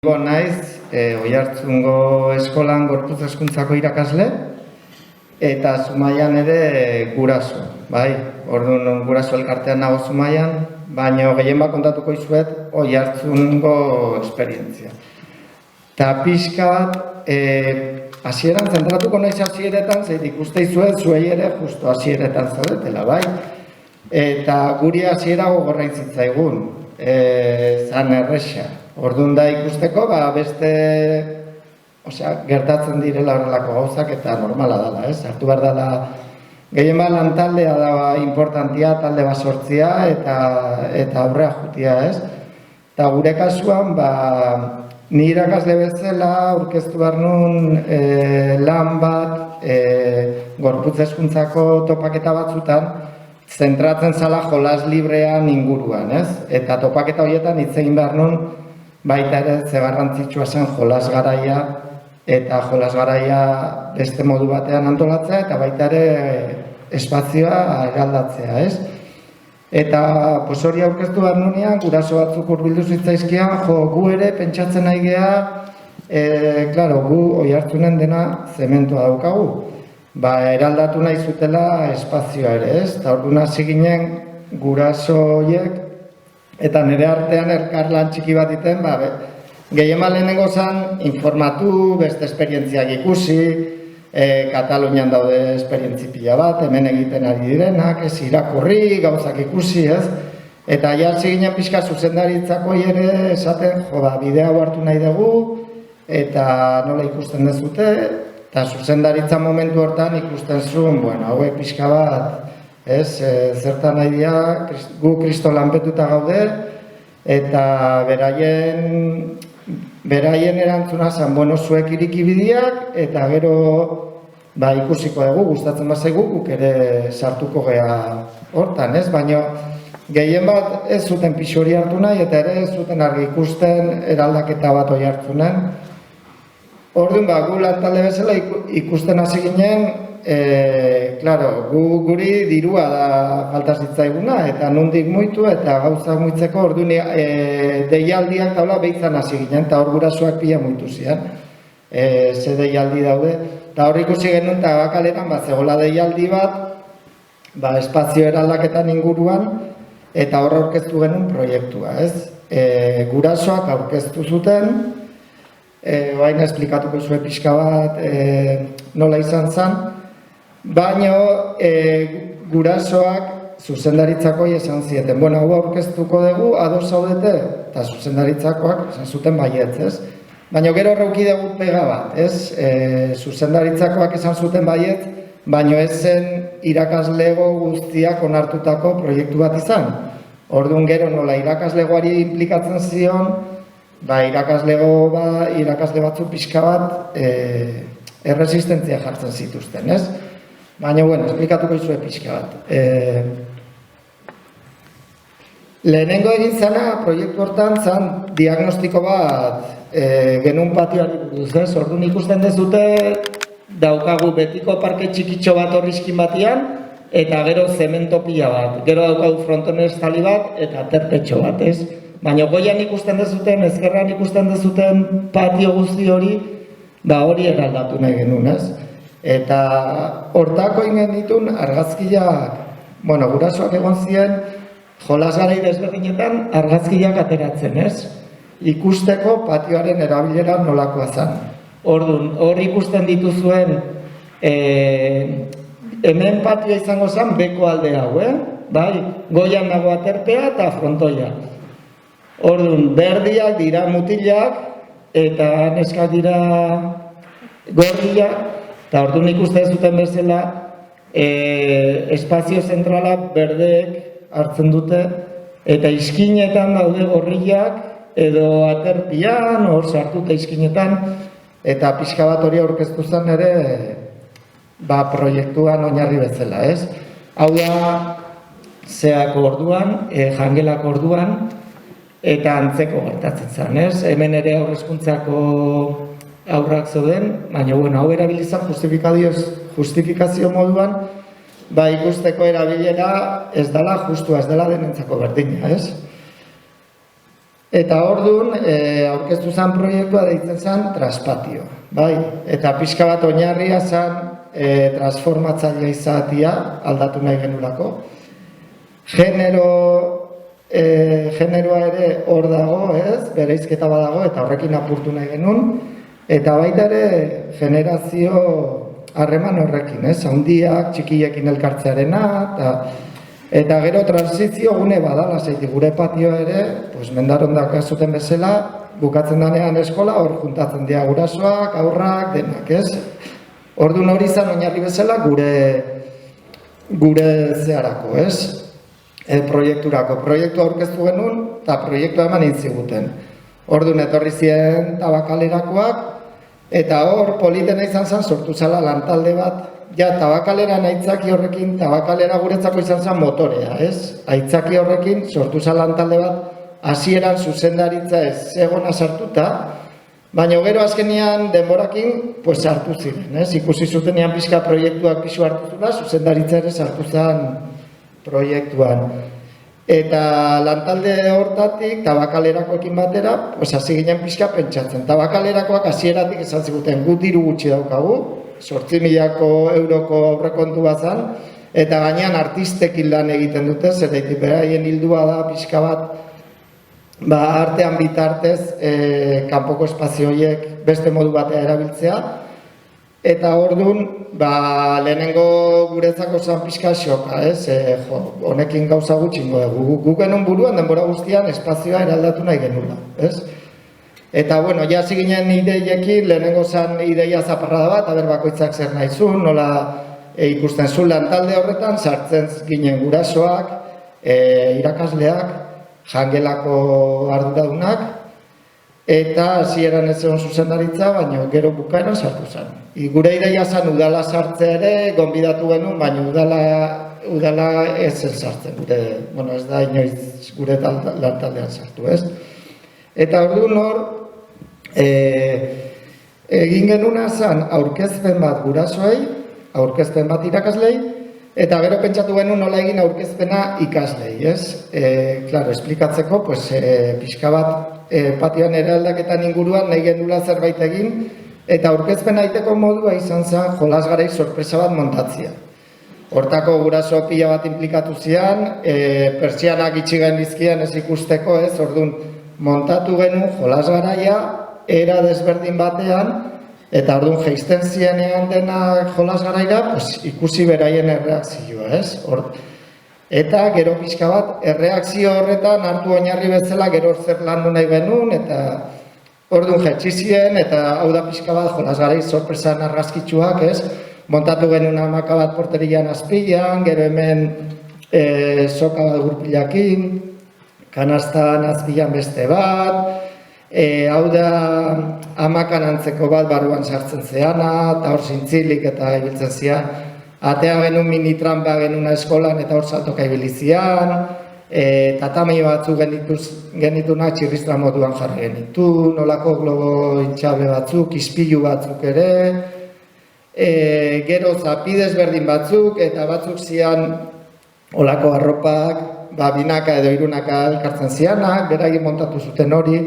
Naiz, Oiartzungo eskolan gorputz hezkuntzako irakasle, eta Zumaian ere guraso, bai? Orduan guraso elkartean nago Zumaian, baina gehien bat kontatuko izuet Oiartzungo esperientzia. Ta pixka bat, hasieran zentratuko naiz hasieretan, zeit ikuste izuet zuei ere justo hasieretan zaudetela, bai? Eta guri hasiera gogorra zitzaigun, zan erresa. Orduan da ikusteko, beste gertatzen direla horrelako gauzak eta normala dela, ez? Hartu behar dela, gehien bat lan taldea da importantia, talde bat sortzia eta aurrea jutia, ez? Eta gure kasuan, ni irakasle bezala aurkeztu behar nun lan bat gorputz hezkuntzako topaketa batzutan, zentratzen zala jolas librean inguruan, ez? Eta topaketa horietan hitz egin behar nun, baita ere ze garrantzitsua zen jolas garaia eta jolas garaia beste modu batean antolatzea eta baita ere espazioa eraldatzea, ez? Eta hori aurkeztu behar nunean, guraso batzuk hurbildu zitzaizkian, gu ere pentsatzen nahi geha, gu Oiartzunen dena zementua daukagu. Eraldatu nahi zutela espazioa ere, ez? Eta orduan hasi ginen guraso horiek, eta nire artean elkarlan txiki bat iten, gehien lehenengo zan informatu, beste esperientziak ikusi, Katalunian daude esperientzi pila bat, hemen egiten ari direnak, ez irakurri, gauzak ikusi, ez? Eta jartzi ginen pixka zuzendaritzako ere esaten, bidea hartu nahi dugu, eta nola ikusten dezute, eta zuzendaritza momentu hortan ikusten zuen, hauek pixka bat, zertan nahi dira, gu kristo lanpetuta gaude, eta beraien erantzuna zen, zuek iriki bideak, eta gero ikusiko dugu, gustatzen bazaigu, guk ere sartuko gea hortan, baina gehien bat ez zuten pixori hartu nahi, eta ere ez zuten argi ikusten eraldaketa bat Oiartzunen. Orduan, gu lantalde bezala ikusten hasi ginen, guri dirua da falta zitzaiguna, eta nondik muitu eta gauzak muitzeko, orduan deialdiak taula behitzan hasi ginen, eta hor gurasoak pila muitu zian, ze deialdi daude. Eta hor ikusi genuen, eta bakaleran, zegoela deialdi bat, espazio eraldaketan inguruan, eta hor aurkeztu genuen proiektua, ez? Gurasoak aurkeztu zuten, baina esplikatuko zuen pixka bat nola izan zen, baina gurasoak zuzendaritzako esan zieten. Hau aurkeztuko dugu, ados zaudete, eta zuzendaritzakoak esan zuten baietz, ez? Baina gero horreuki dugu pega bat, ez? Zuzendaritzakoak esan zuten baietz, baina ez zen irakaslego guztiak onartutako proiektu bat izan. Orduan gero nola irakaslegoari implikatzen zion, irakasle batzu pixka bat erresistentzia jartzen zituzten, ez? Baina, esplikatuko izue pixka bat. Lehenengo egin zena, proiektu hortan zan diagnostiko bat genuen patioari buruz, ez? Orduan ikusten dezute daukagu betiko parke txikitxo bat horrizkin batian, eta gero zemento pila bat. Gero daukagu fronton estali bat eta terpetxo bat, ez? Baina goian ikusten dezuten, ezkerran ikusten dezuten patio guzti hori, hori eraldatu nahi genuen, ez? Eta hortako ingen ditun argazkiak, gurasoak egon ziren, jolas garai desberdinetan argazkiak ateratzen, ez? Ikusteko patioaren erabilera nolakoa zen. Orduan, hor ikusten dituzuen, hemen patioa izango zen beko alde hau, goian dago aterpea eta frontoia. Orduan, berdiak dira mutilak, eta neskak dira gorriak, eta orduan ikusten zuten bezala, espazio zentrala berdeek hartzen dute, eta iskinetan daude gorriak, edo aterpian, hor sartuta iskinetan, eta pixka bat hori aurkeztu zen ere, proiektuan oinarri bezala, ez? Hau da, zeako orduan, jangelako orduan, eta antzeko gertatzen zen, ez? Hemen ere aurrezkuntzako aurrak zeuden, baina hau erabilizan justifikazio moduan, ikusteko erabilera ez dela justua, ez dela denentzako berdina, ez? Eta orduan, aurkeztu zen proiektua deitzen zen Traspatio, bai? Eta pixka bat oinarria zen transformatzailea izatea aldatu nahi genulako. Generoa ere hor dago, ez? Bereizketa badago eta horrekin apurtu nahi genuen. Eta baita ere generazio harreman horrekin, ez? Handiak, txikiekin elkartzearena, eta gero transizio gune badala, zeitik gure patioa ere, mendarondak zuten bezala, bukatzen danean eskola, hor juntatzen dira gurasoak, aurrak, denak, ez? Orduan hori izan oinarri bezala gure zeharako, ez? Proiekturako. Proiektua aurkeztu genuen, eta proiektua eman intziguten. Orduan etorri ziren tabakalerakoak, eta hor politena izan zen sortu zela lantalde bat. Ja, tabakaleran aitzaki horrekin, tabakalera guretzako izan zen motorea, ez? Aitzaki horrekin sortu zen lantalde bat, hasieran zuzendaritza ez egona sartuta, baina gero azkenean denborakin sartu ziren, ez? Ikusi zutenean pixka proiektuak pisu hartu zula, zuzendaritza ere sartu zen proiektuan. Eta lantalde hortatik, tabakalerakoekin batera, hasi ginen pixka pentsatzen. Tabakalerakoak hasieratik esan ziguten gu diru gutxi daukagu, 8.000 euroko aurrekontu bazan, eta gainean artistekin lan egiten dute, zeraitik beraien hildua da pixka bat, artean bitartez, kanpoko espazio horiek beste modu batea erabiltzea, eta orduan, lehenengo guretzako zan pixka xoka, ez? Honekin gauza gutxingo dugu. Guk genuen buruan denbora guztian espazioa eraldatu nahi genula, ez? Eta, bueno, jasi ginen ideiekin, lehenengo zan ideia zaparrada bat, bakoitzak zer nahi zuen, nola ikusten zuen lantalde horretan, sartzen ginen gurasoak, irakasleak, jangelako arduradunak, eta hasieran ez egon zuzendaritza, baina gero bukaeran sartu zen. Gure ideia zen udala sartzea ere, gonbidatu genuen, baina udala ez zen sartzen. Ez da inoiz gure lantaldean sartu, ez? Eta orduan hor, egin genuna zen aurkezpen bat gurasoei, aurkezpen bat irakaslei, eta gero pentsatu genuen nola egin aurkezpena ikaslei, ez? Claro, esplikatzeko, pixka bat patioan eraldaketan inguruan nahi genula zerbait egin, eta aurkezpena egiteko modua izan zen jolasgarai sorpresa bat montatzea. Hortako guraso pila bat inplikatu zian, pertsianak itxigan dizkian ez ikusteko, ez? Orduan, montatu genuen jolasgaraia, era desberdin batean, eta orduan jaisten zienean denak jolasgaraira, ikusi beraien erreakzioa, ez? Eta gero pixka bat, erreakzio horretan hartu oinarri bezala gero zer landu nahi genuen, eta orduan jaitsizien, eta hau da pixka bat jolasgarai sorpresan argazkitsuak, ez? Montatu genuen hamaka bat porterian azpilan, gero hemen soka bat gurpilakin, kanastan azpilan beste bat, hau da hamakan antzeko bat barruan sartzen zeana, eta hor zintzilik eta ibiltzen zian. Atea genuen minitrampa genuen eskolan eta hor saltoka ibilizian, tatami batzuk genitunak txirristra moduan jarri genitu, nolako globo intxabe batzuk, ispilu batzuk ere, gero zapidez berdin batzuk, eta batzuk zian olako arropak, binaka edo irunaka elkartzen zianak, beragin montatu zuten hori,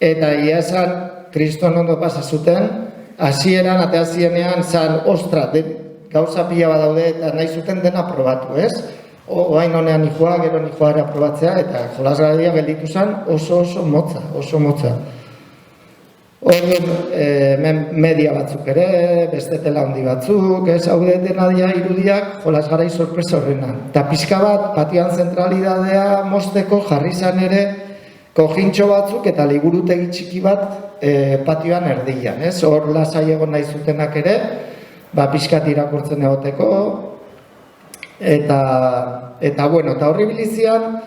eta ia esan, kriston ondo pasa zuten, hasieran atea zienean zan, ostra, gauza pila bat daude eta nahi zuten dena probatu, ez? Oain honean nijoa, gero nijoara probatzea, eta jolasgaraia gelditu zen oso motza. Orduan, media batzuk ere, beste tela handi batzuk, ez? Hau dena dira irudiak jolasgarai sorpresa horrena. Eta pixka bat, patioan zentralidadea mosteko jarri zen ere, kojintxo batzuk eta liburutegi txiki bat patioan erdian, ez? Hor lasai egon nahi zutenak ere, pixkat irakurtzen egoteko, eta horri bilizian,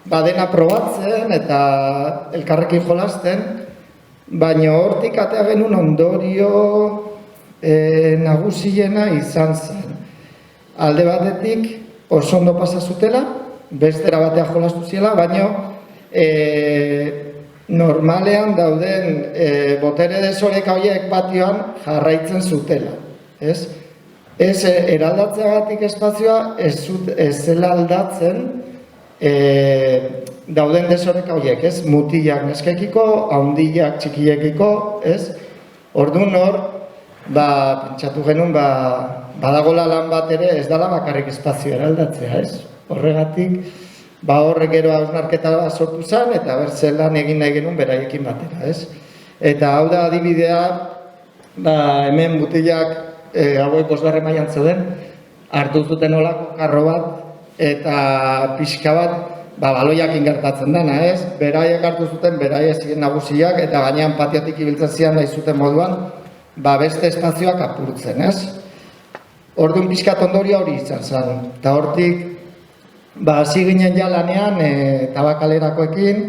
dena probatzen eta elkarrekin jolasten, baina hortik atea genuen ondorio nagusiena izan zen. Alde batetik oso ondo pasa zutela, bestera batea jolastu ziela, baina normalean dauden botere desoreka horiek patioan jarraitzen zutela. Ez eraldatzeagatik espazioa ez zela aldatzen dauden desoreka horiek, ez? Mutilak neskekiko, haundilak txikiekiko, ez? Orduan hor, pentsatu genuen, badagola lan bat ere ez dala bakarrik espazio eraldatzea, ez? Horregatik, horrek gero hausnarketa bat sortu zen, eta berze lan egin nahi genuen beraiekin batera, ez? Eta hau da adibidea, hemen mutilak, hauek 5. mailan zeuden, hartu zuten olako karro bat, eta pixka bat, baloiak ingertatzen dena, ez? Beraiek hartu zuten, beraiek ziren nagusiak, eta gainean patiotik ibiltzen zian nahi zuten moduan, beste espazioak apurtzen, ez? Orduan pixkat ondoria hori izan zen, eta hortik, hasi ginen ja lanean tabakalerakoekin,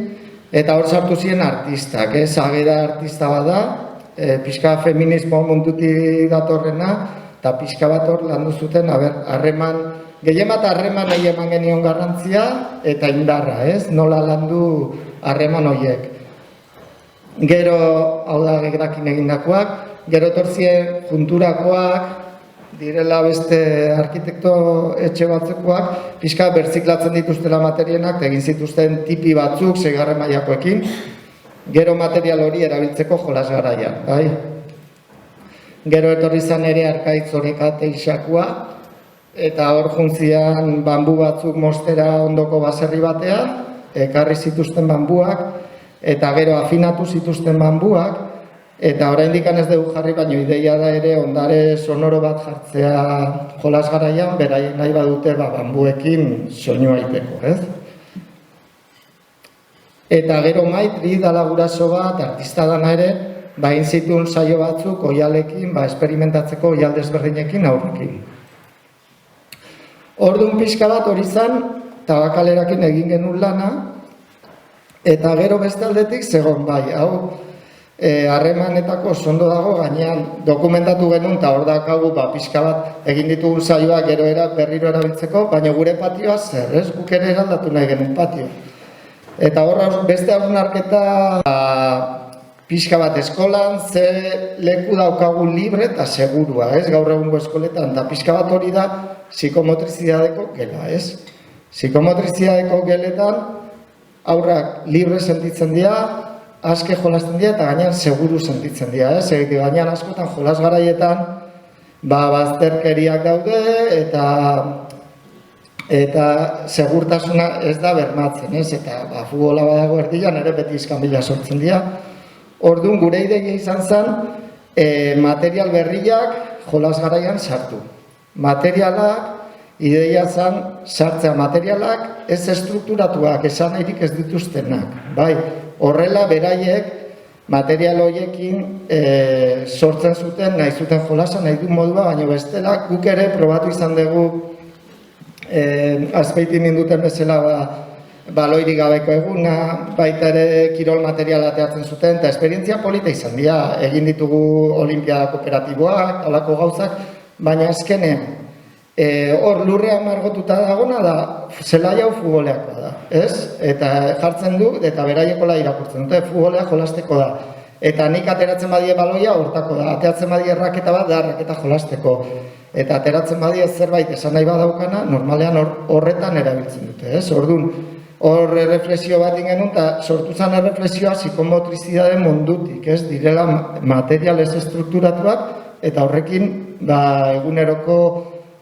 eta hor sartu ziren artistak, ez? Ageda artista bat da, pixka feminismo mundutik datorrena, eta pixka bat hor landu zuten, harreman, gehien bat harreman nahi eman genion garrantzia, eta indarra, ez? Nola landu harreman horiek. Gero, hau da gegrakin egindakoak, gero etortzien junturakoak, direla beste arkitekto etxe batzukoak, pixka berziklatzen dituztela materienak, egin zituzten tipi batzuk, 6. mailakoekin, gero material hori erabiltzeko jolas garaian, bai? Gero etorri zan ere arkaitz horeka teixakoa, eta hor juntzian bambu batzuk mostera ondoko baserri batean, ekarri zituzten bambuak, eta gero afinatu zituzten bambuak, eta oraindik ez dugu jarri, baino ideia da ere ondare sonoro bat jartzea jolas garaian, beraien nahi badute bambuekin soinu aiteko, ez? Eta gero Maitri dala guraso bat, artista dana ere, egin zituen saio batzuk oialekin, esperimentatzeko oial desberdinekin aurrekin. Orduan pixka bat hori zan, tabakalerakin egin genuen lana, eta gero beste aldetik zegoen hau, harremanetako ondo dago, gainean dokumentatu genuen, eta hor dakagu pixka bat egin ditugun saioak gero berriro erabiltzeko, baina gure patioa zer, ez? Guk ere eraldatu nahi genuen patio. Eta hor beste hausnarketa pixka bat eskolan, ze leku daukagu libre eta segurua, ez? Gaur egungo eskoletan, eta pixka bat hori da psikomotrizidadeko gela, ez? Psikomotrizidadeko geletan aurrak libre sentitzen dira, aske jolasten dira eta gainean seguru sentitzen dira, ez? Gainean askotan jolas garaietan bazterkeriak daude eta segurtasuna ez da bermatzen, ez? Eta futbola badago erdian ere beti iskanbila sortzen dira. Orduan gure ideia izan zen material berriak jolas garaian sartu. Materialak ideia zen sartzea materialak ez estrukturatuak, esan nahirik ez dituztenak. Bai, horrela beraiek material horiekin sortzen zuten, nahi zuten jolasa, nahi du modua, baina bestela guk ere probatu izan dugu azpeitin ninduten bezala baloirik gabeko eguna, baita ere kirol materiala ateatzen zuten, eta esperientzia polita izan dira, egin ditugu olimpiada kooperatiboak, halako gauzak, baina azkenen, hor lurrean margotuta dagona da, zelai hau futboleakoa da, ez? Eta jartzen du, eta beraiekola irakurtzen dute, futbolea jolasteko da. Eta nik ateratzen badie baloia hortako da, ateratzen badie raketa bat da, raketa jolasteko. Eta ateratzen badie zerbait esan nahi badaukana, normalean horretan erabiltzen dute, ez? Orduan, hor erreflexio bat ingenun, eta sortu zen erreflexioa psikomotrizidade mundutik, ez? Direla material ez estrukturatuak, eta horrekin eguneroko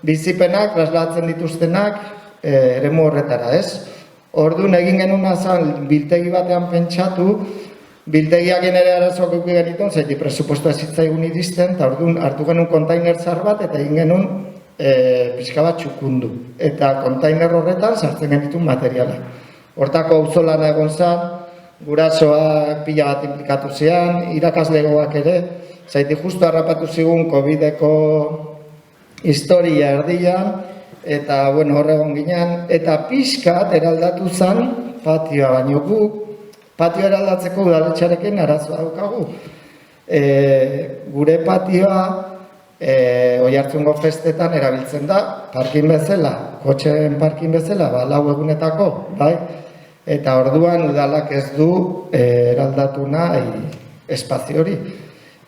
bizipenak, traslatzen dituztenak, eremu horretara, ez? Orduan egin genuna zen biltegi batean pentsatu, biltegiak ere arazoak euki genituen, zaiti presupuestoa zitzaigun iristen, eta orduan hartu genuen kontainer zar bat, eta egin genuen pixka bat txukundu. Eta kontainer horretan sartzen genituen materiala. Hortako auzolana egon zen, gurasoak pila bat implikatu zian, irakaslegoak ere, zaiti justu harrapatu zigun COVID-eko historia erdian, eta horregon ginen, eta pixkat eraldatu zen patioa, baino guk patioa eraldatzeko udaletxarekin arazoa daukagu. Gure patioa Oiartzungo festetan erabiltzen da, parkin bezala, kotxeen parkin bezala, 4 egunetako, bai? Eta orduan udalak ez du eraldatu nahi espazio hori.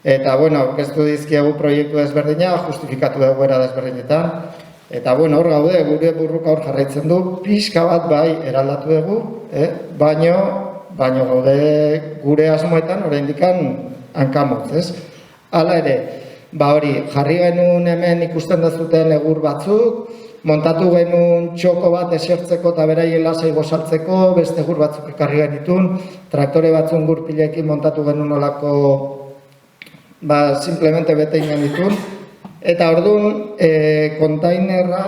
Eta, aurkeztu dizkiegu proiektu desberdina, justifikatu dugu era desberdinetan, Eta hor gaude, gure burruka hor jarraitzen du, pixka bat bai eraldatu dugu, baino gaude gure asmoetan oraindikan hankamotz, ez? Hala ere, hori, jarri genuen hemen ikusten dezuten egur batzuk, montatu genuen txoko bat esertzeko eta beraien lasai gozaltzeko, beste egur batzuk ekarri genitun, traktore batzun gurpilekin montatu genuen olako, simplemente bete ingen ditun, eta orduan kontainerra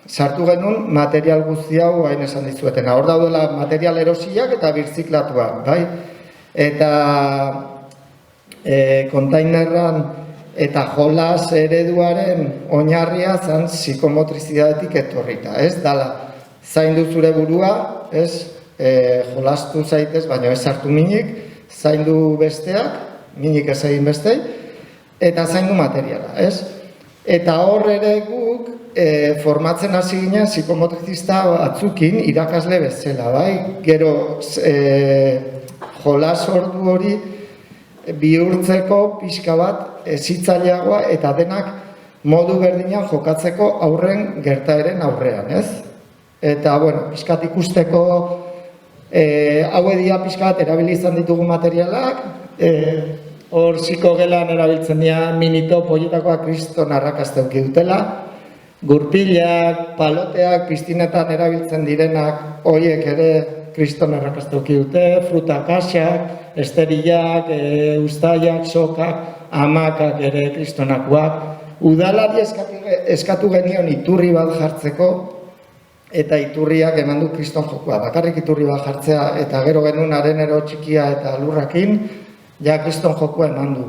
sartu genuen material guzti hau hain esan dizuetena. Hor daudela material erosiak eta birziklatuak, bai? Eta kontainerran eta jolas ereduaren oinarria zan psikomotrizidadetik etorrita, ez? Dala, zaindu zure burua, ez? Jolastu zaitez, baina ez sartu minik, zaindu besteak, minik ez egin bestei, eta zaindu materiala, ez? Eta hor ere guk formatzen hasi ginen psikomotrizista batzukin irakasle bezala, bai? Gero jolas ordu hori bihurtzeko pixka bat hezitzaileagoa eta denak modu berdinean jokatzeko aurren gertaeren aurrean, ez? Eta, pixkat ikusteko haue dira pixka bat erabili izan ditugu materialak, hor psikogelan erabiltzen dira minito poietakoak kriston arrakasteuki dutela, gurpilak, paloteak, piztinetan erabiltzen direnak, horiek ere kriston arrakasteuki dute, fruta kaxak, esterilak, ustaiak, sokak, hamakak ere kristonakoak. Udalari eskatu genion iturri bat jartzeko, eta iturriak eman du kriston jokua. Bakarrik iturri bat jartzea, eta gero genuen arenero txikia eta lurrakin, ja kriston jokua eman du.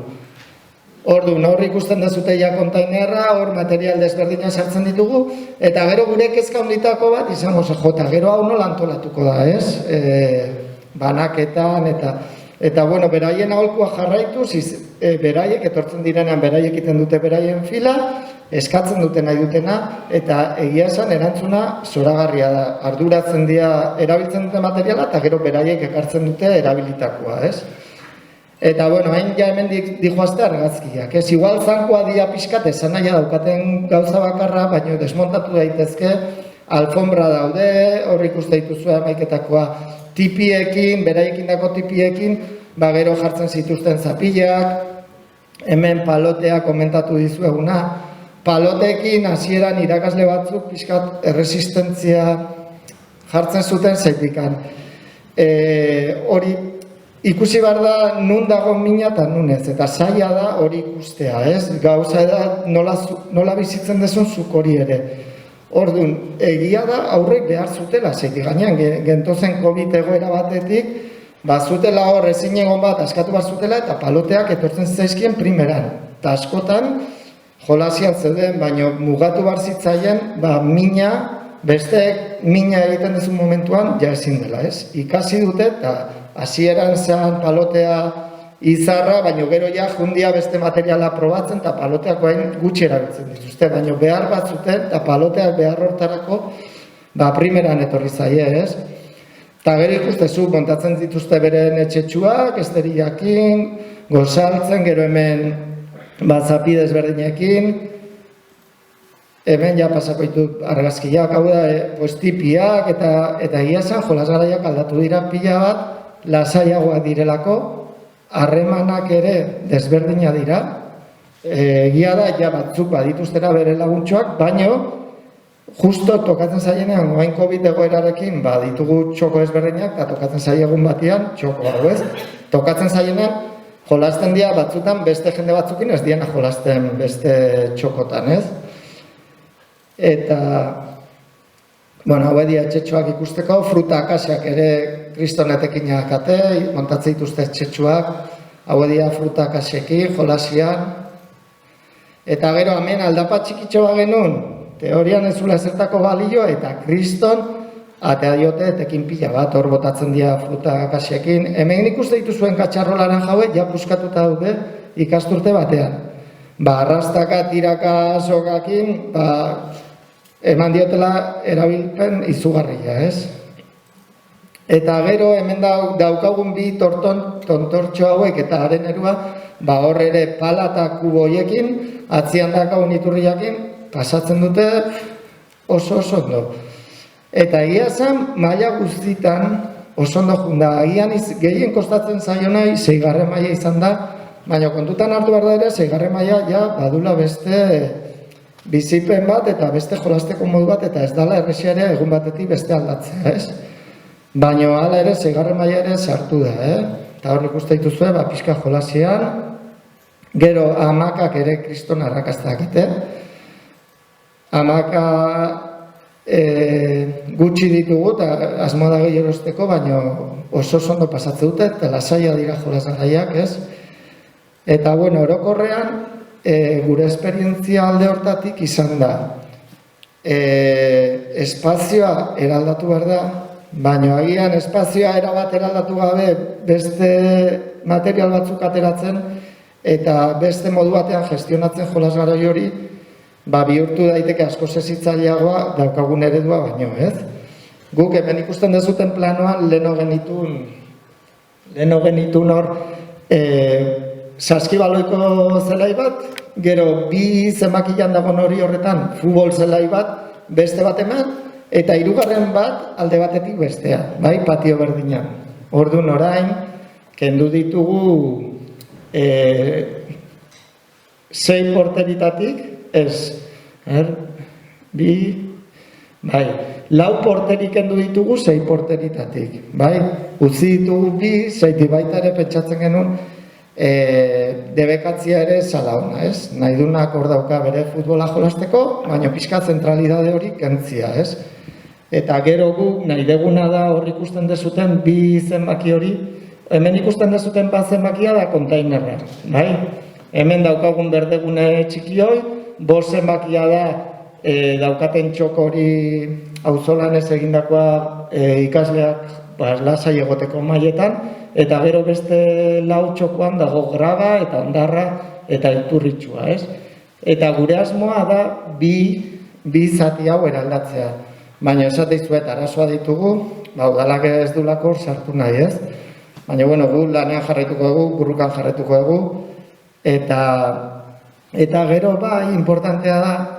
Orduan, hor ikusten dezute ja kontainerra, hor material desberdina sartzen ditugu, eta gero gure kezka honditako bat izango jota, gero hau nola antolatuko da, ez? Banaketan, eta beraien aholkua jarraituz, beraiek etortzen direnean, beraiek egiten dute beraien fila, eskatzen dute nahi dutena, eta egia esan erantzuna zoragarria da. Arduratzen dira erabiltzen dute materiala, eta gero beraiek ekartzen dute erabilitakoa, ez? Eta, hain ja hemen dihoazte argazkiak, ez? Igual zankoa dia pixkat esan nahi daukaten gauza bakarra, baina desmontatu daitezke, alfombra daude, hor ikuste dituzue amaiketakoa tipiekin, beraiekin dako tipiekin, gero jartzen zituzten zapillak, hemen palotea komentatu dizueguna, paloteekin hasieran irakasle batzuk pixkat erresistentzia jartzen zuten zaitikan. Hori, ikusi behar da nun dago mina eta nun ez, eta zaila da hori ikustea, ez? Gauza da nola bizitzen dezun zuk hori ere. Orduan, egia da aurrek behar zutela, zeitik gainean, gentozen COVID egoera batetik, zutela hor ezin egon bat askatu bat zutela eta paloteak etortzen zaizkien primeran. Eta askotan, jolasian zeuden, baina mugatu bar zitzaien, mina, besteek mina egiten dezun momentuan, ja ezin dela, ez? Ikasi dute eta hasieran zen palotea izarra, baina gero ja jundia beste materiala probatzen eta paloteak gutxi erabiltzen dituzte, baina behar bat zuten eta paloteak behar hortarako primeran etorri zaie, ez? Eta gero ikustezu, montatzen dituzte beren etxetxuak, esteriakin, gozaltzen, gero hemen zapi desberdinekin, hemen ja pasako ditut argazkiak, hau da, tipiak eta egia zen jolasgaraiak aldatu dira pila bat, lasaiagoak direlako, harremanak ere desberdina dira, egia da, ja batzuk badituztera bere laguntxoak, baino, justo tokatzen zaienean, oain COVID egoerarekin, ditugu txoko ezberdinak, eta tokatzen zaiegun batian, txoko hau ez, tokatzen zaienean, jolasten dira batzutan, beste jende batzukin ez diena jolasten beste txokotan, ez? Eta, hau edia etxetxoak ikusteko, fruta akasiak ere kristonetekin akate, montatzen dituzte etxetxoak, hau edia fruta akasiekin, jolasian, eta gero hemen aldapa txikitxoa genuen, teorian ez zula zertako balioa, eta kriston atea diote etekin pila bat, hor botatzen dira fruta akasiekin, hemen ikuste dituzuen katxarrolaren jaue, ja puskatuta daude ikasturte batean. Arrastaka, tiraka, sokakin, eman diotela erabilpen izugarria, ez? Eta gero hemen daukagun bi tontortxo hauek eta arenerua, hor ere pala eta kubo hoiekin, atzian daukagun iturriakin, pasatzen dute, oso ondo. Eta egia esan, maila guztitan oso ondo junda. Agian gehien kostatzen zaiona 6. maila izan da, baina kontutan hartu behar da ere, 6. maila ja badula beste bizipen bat eta beste jolasteko modu bat, eta ez dala errexia ere egun batetik beste aldatzea, ez? Baina hala ere, 6. maila ere sartu da, Eta hor ikuste dituzue, pixka jolasian, gero hamakak ere kriston arrakasta dakite. Hamaka gutxi ditugu, eta asmo da gehi erosteko, baina oso ondo pasatze dute, eta lasaia dira jolasgaraiak, ez? Eta, bueno, orokorrean, gure esperientzia alde hortatik izan da. Espazioa eraldatu behar da, baina agian espazioa erabat eraldatu gabe beste material batzuk ateratzen eta beste modu batean gestionatzen jolasgarai hori, bihurtu daiteke asko hezitzaileagoa daukagun eredua baino, ez? Guk hemen ikusten dezuten planoan leheno genitun hor saskibaloiko zelai bat, gero 2 zenbakian dagoen hori horretan futbol zelai bat, beste bat eman, eta 3. bat alde batetik bestea, bai, patio berdinan. Orduan orain, kendu ditugu 6 porteritatik, ez, 4 porterik kendu ditugu 6 porteritatik, bai, utzi ditugu 2, zeiti baita ere pentsatzen genuen, debekatzia ere zala ona, ez? Nahi dunak hor dauka bere futbola jolasteko, baina pixka zentralidade hori kentzia, ez? Eta gero guk nahi deguna da hor ikusten dezuten 2 zenbaki hori, hemen ikusten dezuten bat zenbakia da kontainerra, bai? Hemen daukagun berdegune txiki hoi, 5 zenbakia da daukaten txoko hori auzolan ez egindakoa ikasleak lasai egoteko mailetan, eta gero beste 4 txokoan dago graba eta ondarra eta iturritxua, ez? Eta gure asmoa da 2 zati hau eraldatzea. Baina esate izuet arazoa ditugu, udalak ez dulako sartu nahi, ez? Baina, bueno, gu lanean jarraituko dugu, burrukan jarraituko dugu, eta gero importantea da,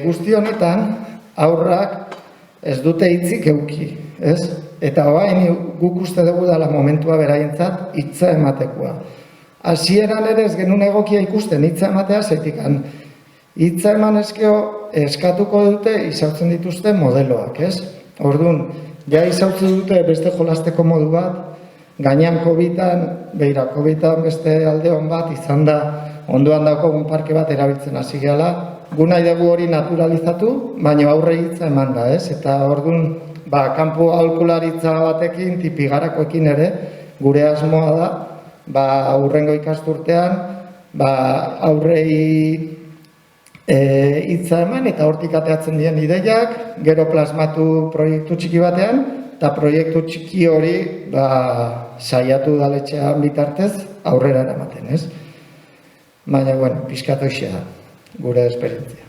guzti honetan aurrak ez dute hitzik euki, ez? Eta guk uste dugu dela momentua beraientzat hitza ematekoa. Hasieran ere ez genuen egokia ikusten hitza ematea, zeitikan hitza eman eskatuko dute izautzen dituzte modeloak, ez? Orduan, ja izautzen dute beste jolasteko modu bat, gainean COVID-an beste alde hon bat izan da, ondoan daukagun parke bat erabiltzen hasi gehala, gu nahi dugu hori naturalizatu, baina aurre hitza eman da, ez? Eta orduan, kanpo aholkularitza batekin, tipigarakoekin ere, gure asmoa da, hurrengo ikasturtean, aurrei hitza eman eta hortik ateatzen dien ideiak, gero plasmatu proiektu txiki batean, eta proiektu txiki hori saiatu udaletxean bitartez aurrera eramaten, ez? Baina, bueno, pixkatu da, gure esperientzia.